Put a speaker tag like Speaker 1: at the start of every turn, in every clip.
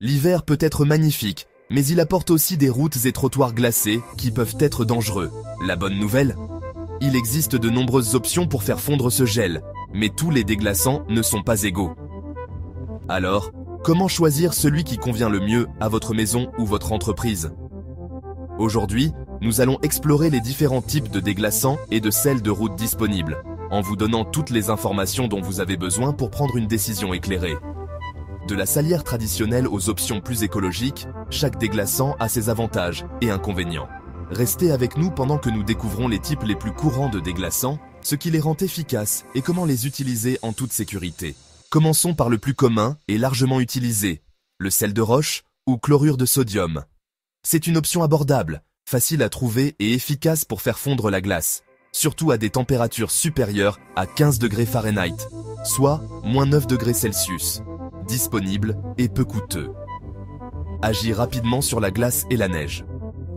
Speaker 1: L'hiver peut être magnifique, mais il apporte aussi des routes et trottoirs glacés qui peuvent être dangereux. La bonne nouvelle? Il existe de nombreuses options pour faire fondre ce gel, mais tous les déglaçants ne sont pas égaux. Alors, comment choisir celui qui convient le mieux à votre maison ou votre entreprise? Aujourd'hui, nous allons explorer les différents types de déglaçants et de sels de route disponibles, en vous donnant toutes les informations dont vous avez besoin pour prendre une décision éclairée. De la salière traditionnelle aux options plus écologiques, chaque déglaçant a ses avantages et inconvénients. Restez avec nous pendant que nous découvrons les types les plus courants de déglaçants, ce qui les rend efficaces et comment les utiliser en toute sécurité. Commençons par le plus commun et largement utilisé, le sel de roche ou chlorure de sodium. C'est une option abordable, facile à trouver et efficace pour faire fondre la glace, surtout à des températures supérieures à 15 degrés Fahrenheit, soit -9 degrés Celsius. Disponible et peu coûteux. Agit rapidement sur la glace et la neige.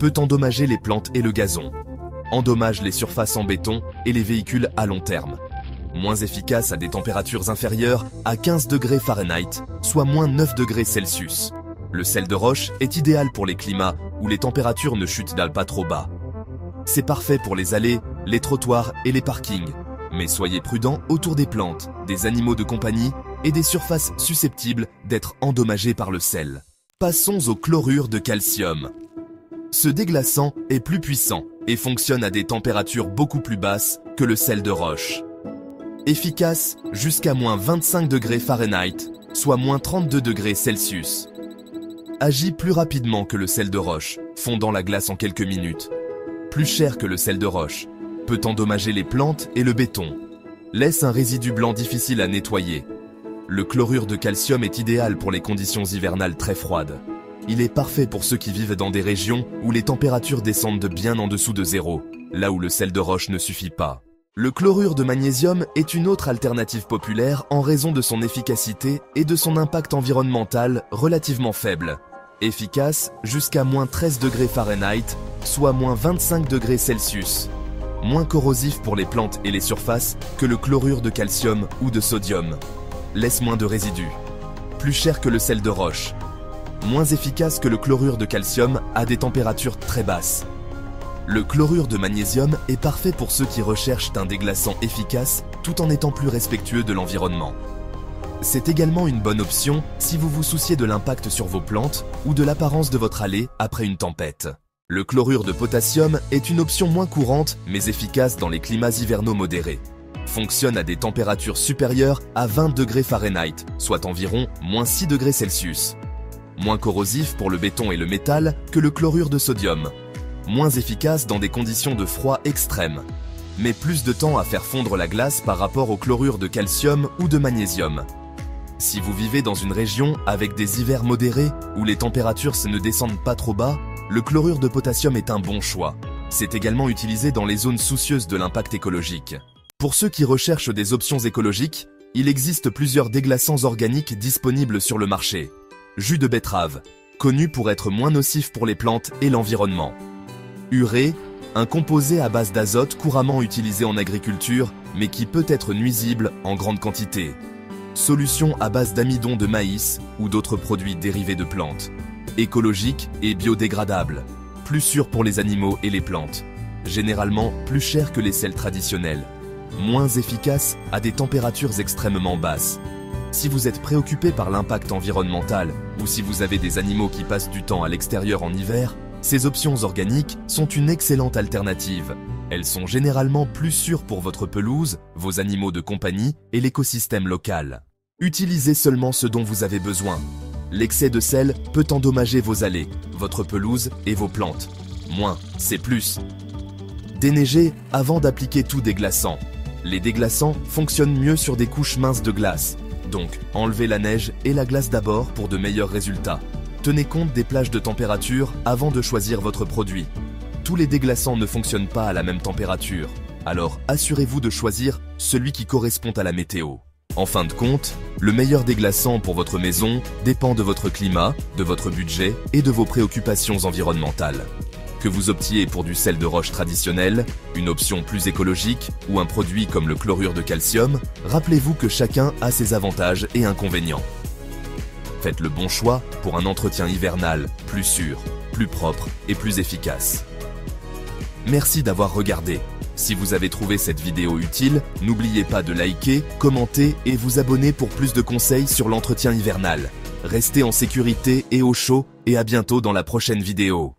Speaker 1: Peut endommager les plantes et le gazon. Endommage les surfaces en béton et les véhicules à long terme. Moins efficace à des températures inférieures à 15 degrés Fahrenheit, soit -9 degrés Celsius. Le sel de roche est idéal pour les climats où les températures ne chutent pas trop bas. C'est parfait pour les allées, les trottoirs et les parkings. Mais soyez prudents autour des plantes, des animaux de compagnie et des surfaces susceptibles d'être endommagées par le sel. Passons au chlorure de calcium. Ce déglaçant est plus puissant et fonctionne à des températures beaucoup plus basses que le sel de roche. Efficace jusqu'à -25 degrés Fahrenheit, soit -32 degrés Celsius. Agit plus rapidement que le sel de roche, fondant la glace en quelques minutes. Plus cher que le sel de roche, peut endommager les plantes et le béton. Laisse un résidu blanc difficile à nettoyer. Le chlorure de calcium est idéal pour les conditions hivernales très froides. Il est parfait pour ceux qui vivent dans des régions où les températures descendent bien en dessous de zéro, là où le sel de roche ne suffit pas. Le chlorure de magnésium est une autre alternative populaire en raison de son efficacité et de son impact environnemental relativement faible. Efficace jusqu'à -13 degrés Fahrenheit, soit -25 degrés Celsius. Moins corrosif pour les plantes et les surfaces que le chlorure de calcium ou de sodium. Laisse moins de résidus. Plus cher que le sel de roche. Moins efficace que le chlorure de calcium à des températures très basses. Le chlorure de magnésium est parfait pour ceux qui recherchent un déglaçant efficace tout en étant plus respectueux de l'environnement. C'est également une bonne option si vous vous souciez de l'impact sur vos plantes ou de l'apparence de votre allée après une tempête. Le chlorure de potassium est une option moins courante mais efficace dans les climats hivernaux modérés. Fonctionne à des températures supérieures à 20 degrés Fahrenheit, soit environ -6 degrés Celsius. Moins corrosif pour le béton et le métal que le chlorure de sodium. Moins efficace dans des conditions de froid extrême. Mais plus de temps à faire fondre la glace par rapport au chlorure de calcium ou de magnésium. Si vous vivez dans une région avec des hivers modérés où les températures ne descendent pas trop bas, le chlorure de potassium est un bon choix. C'est également utilisé dans les zones soucieuses de l'impact écologique. Pour ceux qui recherchent des options écologiques, il existe plusieurs déglaçants organiques disponibles sur le marché. Jus de betterave, connu pour être moins nocif pour les plantes et l'environnement. Urée, un composé à base d'azote couramment utilisé en agriculture, mais qui peut être nuisible en grande quantité. Solution à base d'amidon de maïs ou d'autres produits dérivés de plantes. Écologique et biodégradable. Plus sûr pour les animaux et les plantes. Généralement plus cher que les sels traditionnels. Moins efficace à des températures extrêmement basses. Si vous êtes préoccupé par l'impact environnemental ou si vous avez des animaux qui passent du temps à l'extérieur en hiver, ces options organiques sont une excellente alternative. Elles sont généralement plus sûres pour votre pelouse, vos animaux de compagnie et l'écosystème local. Utilisez seulement ce dont vous avez besoin. L'excès de sel peut endommager vos allées, votre pelouse et vos plantes. Moins, c'est plus. Déneigez avant d'appliquer tout déglaçant. Les déglaçants fonctionnent mieux sur des couches minces de glace. Donc, enlevez la neige et la glace d'abord pour de meilleurs résultats. Tenez compte des plages de température avant de choisir votre produit. Tous les déglaçants ne fonctionnent pas à la même température, alors assurez-vous de choisir celui qui correspond à la météo. En fin de compte, le meilleur déglaçant pour votre maison dépend de votre climat, de votre budget et de vos préoccupations environnementales. Que vous optiez pour du sel de roche traditionnel, une option plus écologique ou un produit comme le chlorure de calcium, rappelez-vous que chacun a ses avantages et inconvénients. Faites le bon choix pour un entretien hivernal plus sûr, plus propre et plus efficace. Merci d'avoir regardé. Si vous avez trouvé cette vidéo utile, n'oubliez pas de liker, commenter et vous abonner pour plus de conseils sur l'entretien hivernal. Restez en sécurité et au chaud, et à bientôt dans la prochaine vidéo.